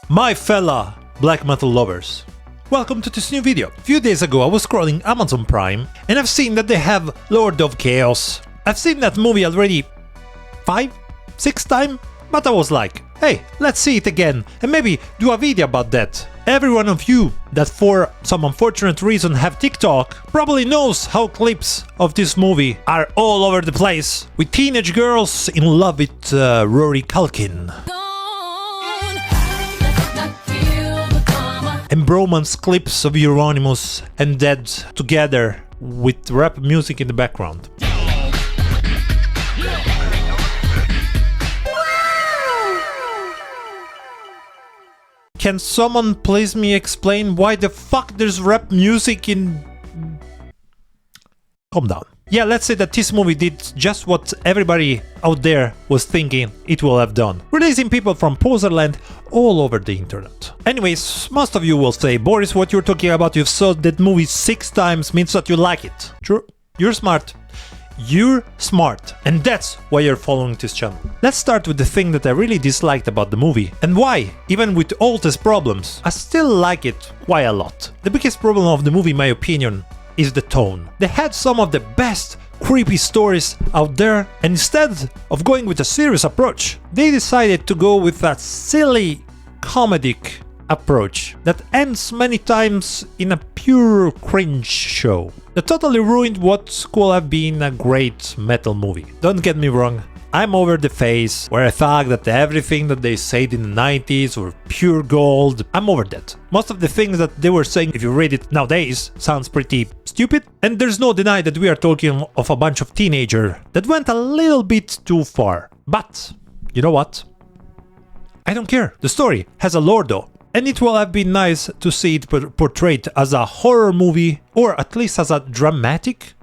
My fella black metal lovers, welcome to this new video. A few days ago I was scrolling Amazon Prime and I've seen that they have Lord of Chaos. I've seen that movie already 5-6 times, but I was like, hey, let's see it again and maybe do a video about that. Every one of you that for some unfortunate reason have TikTok probably knows how clips of this movie are all over the place, with teenage girls in love with Rory Culkin. And bromance clips of Euronymous and Dead together with rap music in the background. Can someone please me explain why the fuck there's rap music in... Calm down. Yeah, let's say that this movie did just what everybody out there was thinking it will have done, releasing people from Poserland all over the internet. Anyways, most of you will say, Boris, what you're talking about, you've saw that movie 6 times means that you like it. True, you're smart. You're smart, and that's why you're following this channel. Let's start with the thing that I really disliked about the movie, and why, even with all these problems, I still like it quite a lot. The biggest problem of the movie, in my opinion, is the tone. They had some of the best creepy stories out there, and instead of going with a serious approach, they decided to go with a silly comedic approach that ends many times in a pure cringe show that totally ruined what could have been a great metal movie. Don't get me wrong, I'm over the phase where I thought that everything that they said in the 90s were pure gold. I'm over that. Most of the things that they were saying, if you read it nowadays, sounds pretty stupid. And there's no deny that we are talking of a bunch of teenagers that went a little bit too far. But, you know what? I don't care. The story has a lore though. And it will have been nice to see it portrayed as a horror movie, or at least as a dramatic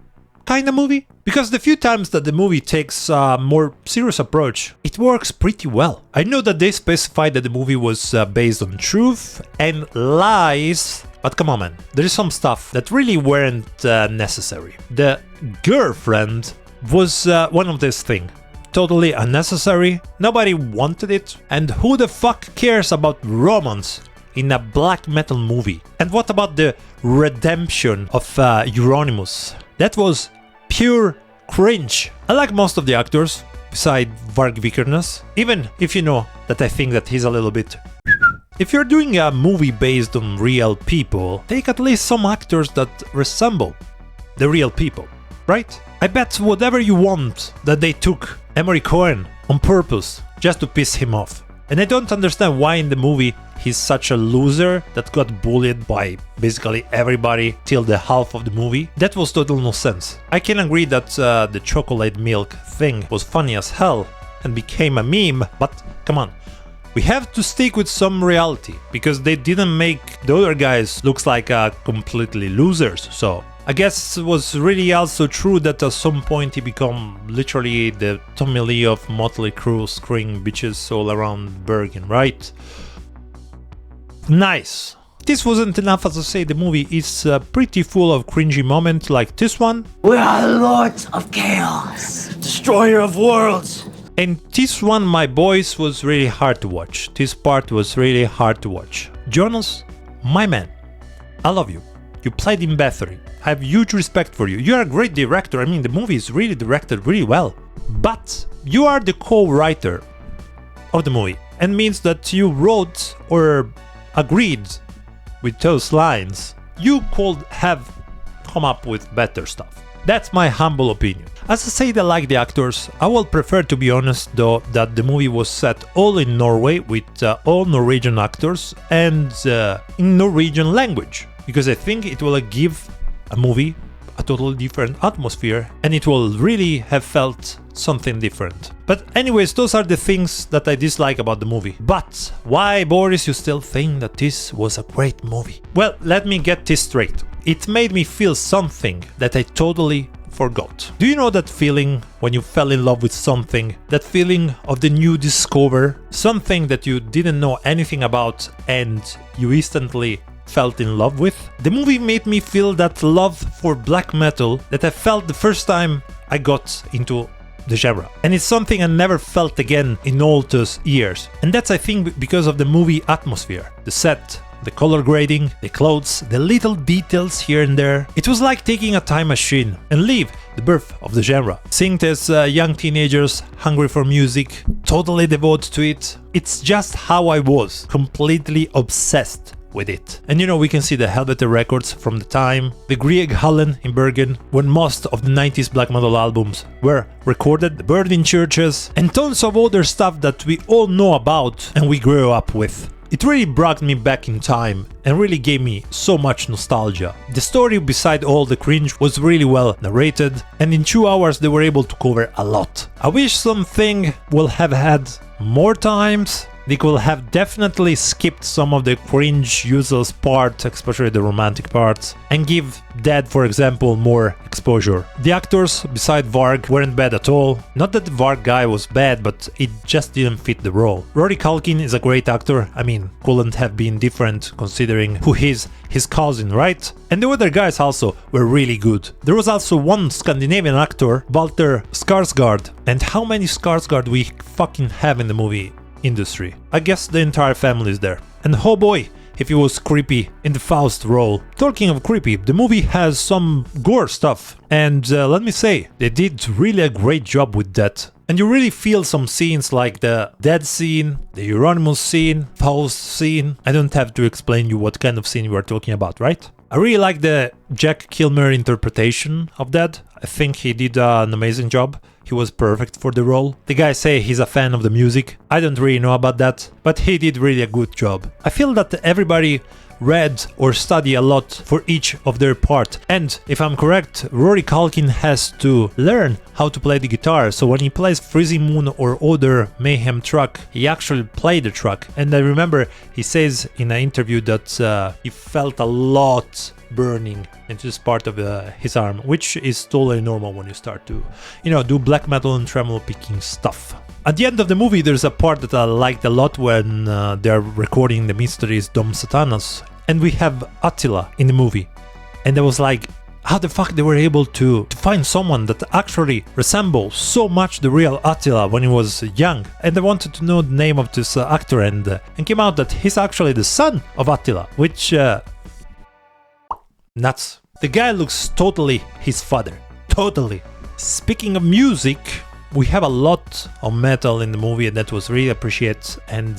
kind of movie. Because the few times that the movie takes a more serious approach, it works pretty well. I know that they specified that the movie was based on truth and lies, but come on man, there is some stuff that really weren't necessary. The girlfriend was one of these things. Totally unnecessary, nobody wanted it, and who the fuck cares about romance in a black metal movie? And what about the redemption of Euronymous? That was pure cringe. I like most of the actors, beside Varg Vikernes, even if you know that I think that he's a little bit... If you're doing a movie based on real people, take at least some actors that resemble the real people, right? I bet whatever you want that they took Emery Cohen on purpose just to piss him off. And I don't understand why in the movie he's such a loser that got bullied by basically everybody till the half of the movie. That was total no sense. I can agree that the chocolate milk thing was funny as hell and became a meme, but come on. We have to stick with some reality, because they didn't make the other guys look like completely losers, so... I guess it was really also true that at some point he became literally the Tommy Lee of Motley Crue, screaming bitches all around Bergen, right? Nice! This wasn't enough, as I say, the movie is pretty full of cringy moments like this one. We are lords of chaos, destroyer of worlds. And this one, my boys, was really hard to watch. This part was really hard to watch. Jonas, my man, I love you. You played in Bathory. I have huge respect for you. You are a great director. I mean, the movie is really directed really well. But you are the co-writer of the movie, and means that you wrote or agreed with those lines. You could have come up with better stuff. That's my humble opinion. As I said, I like the actors. I would prefer, to be honest, though, that the movie was set all in Norway with all Norwegian actors and in Norwegian language, because I think it will give a movie a totally different atmosphere and it will really have felt something different. But anyways, those are the things that I dislike about the movie. But why, Boris, you still think that this was a great movie? Well, let me get this straight. It made me feel something that I totally forgot. Do you know that feeling when you fell in love with something? That feeling of the new discover? Something that you didn't know anything about and you instantly felt in love with? The movie made me feel that love for black metal that I felt the first time I got into the genre. And it's something I never felt again in all those years. And that's, I think, because of the movie atmosphere, the set, the color grading, the clothes, the little details here and there. It was like taking a time machine and leave the birth of the genre. Seeing as young teenagers hungry for music, totally devoted to it. It's just how I was, completely obsessed with it. And you know, we can see the Helveter records from the time, the Grieghallen in Bergen, when most of the 90s black metal albums were recorded, the burning churches, and tons of other stuff that we all know about and we grew up with. It really brought me back in time and really gave me so much nostalgia. The story beside all the cringe was really well narrated, and in 2 hours they were able to cover a lot. I wish something will have had more times. They could have definitely skipped some of the cringe useless parts, especially the romantic parts, and give Dead, for example, more exposure. The actors, beside Varg, weren't bad at all. Not that the Varg guy was bad, but it just didn't fit the role. Rory Culkin is a great actor. I mean, couldn't have been different considering who he's his cousin, right? And the other guys also were really good. There was also one Scandinavian actor, Walter Skarsgård. And how many Skarsgård we fucking have in the movie industry? I guess the entire family is there. And oh boy, if he was creepy in the Faust role. Talking of creepy, the movie has some gore stuff, and let me say, they did really a great job with that. And you really feel some scenes like the Dead scene, the Euronymous scene, Faust scene. I don't have to explain you what kind of scene we are talking about, right? I really like the Jack Kilmer interpretation of that. I think he did an amazing job. He was perfect for the role. The guys say he's a fan of the music. I don't really know about that, but he did really a good job. I feel that everybody read or study a lot for each of their part. And if I'm correct, Rory Culkin has to learn how to play the guitar. So when he plays Freezing Moon or other Mayhem track, he actually played the track. And I remember he says in an interview that he felt a lot burning into this part of his arm, which is totally normal when you start to, do black metal and tremolo picking stuff. At the end of the movie, there's a part that I liked a lot when they're recording the Mysteries Dom Satanas, and we have Attila in the movie. And I was like, how the fuck they were able to find someone that actually resembles so much the real Attila when he was young. And I wanted to know the name of this actor, and came out that he's actually the son of Attila, which nuts. The guy looks totally his father. Totally. Speaking of music, we have a lot of metal in the movie, and that was really appreciated, and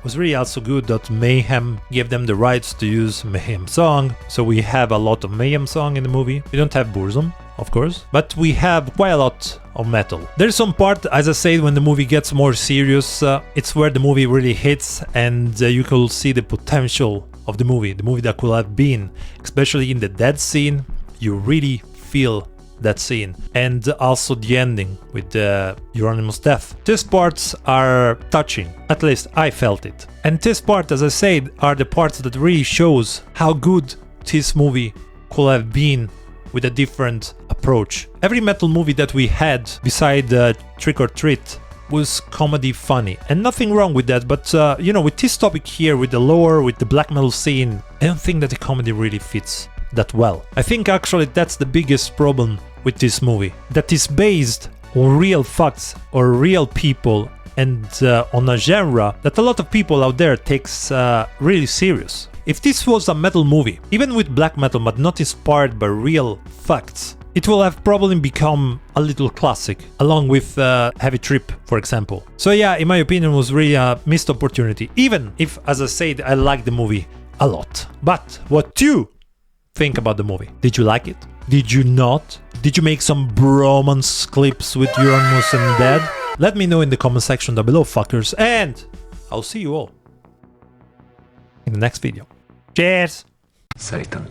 was really also good that Mayhem gave them the rights to use Mayhem song. So we have a lot of Mayhem song in the movie. We don't have Burzum, of course, but we have quite a lot of metal. There's some part, as I said, when the movie gets more serious, it's where the movie really hits, and you can see the potential of the movie that could have been, especially in the Dead scene. You really feel that scene, and also the ending with the Euronymous death. These parts are touching, at least I felt it. And this part, as I said, are the parts that really shows how good this movie could have been with a different approach. Every metal movie that we had beside Trick or Treat was comedy funny, and nothing wrong with that, but with this topic here, with the lore, with the black metal scene, I don't think that the comedy really fits that well. I think actually that's the biggest problem with this movie, that is based on real facts or real people, and on a genre that a lot of people out there takes really serious. If this was a metal movie, even with black metal but not inspired by real facts, it will have probably become a little classic, along with Heavy Trip, for example. So yeah, in my opinion, it was really a missed opportunity, even if, as I said, I like the movie a lot. But what do you think about the movie? Did you like it? Did you not? Did you make some bromance clips with Euronymous and Dead? Let me know in the comment section down below, fuckers, and I'll see you all in the next video. Cheers! Satan.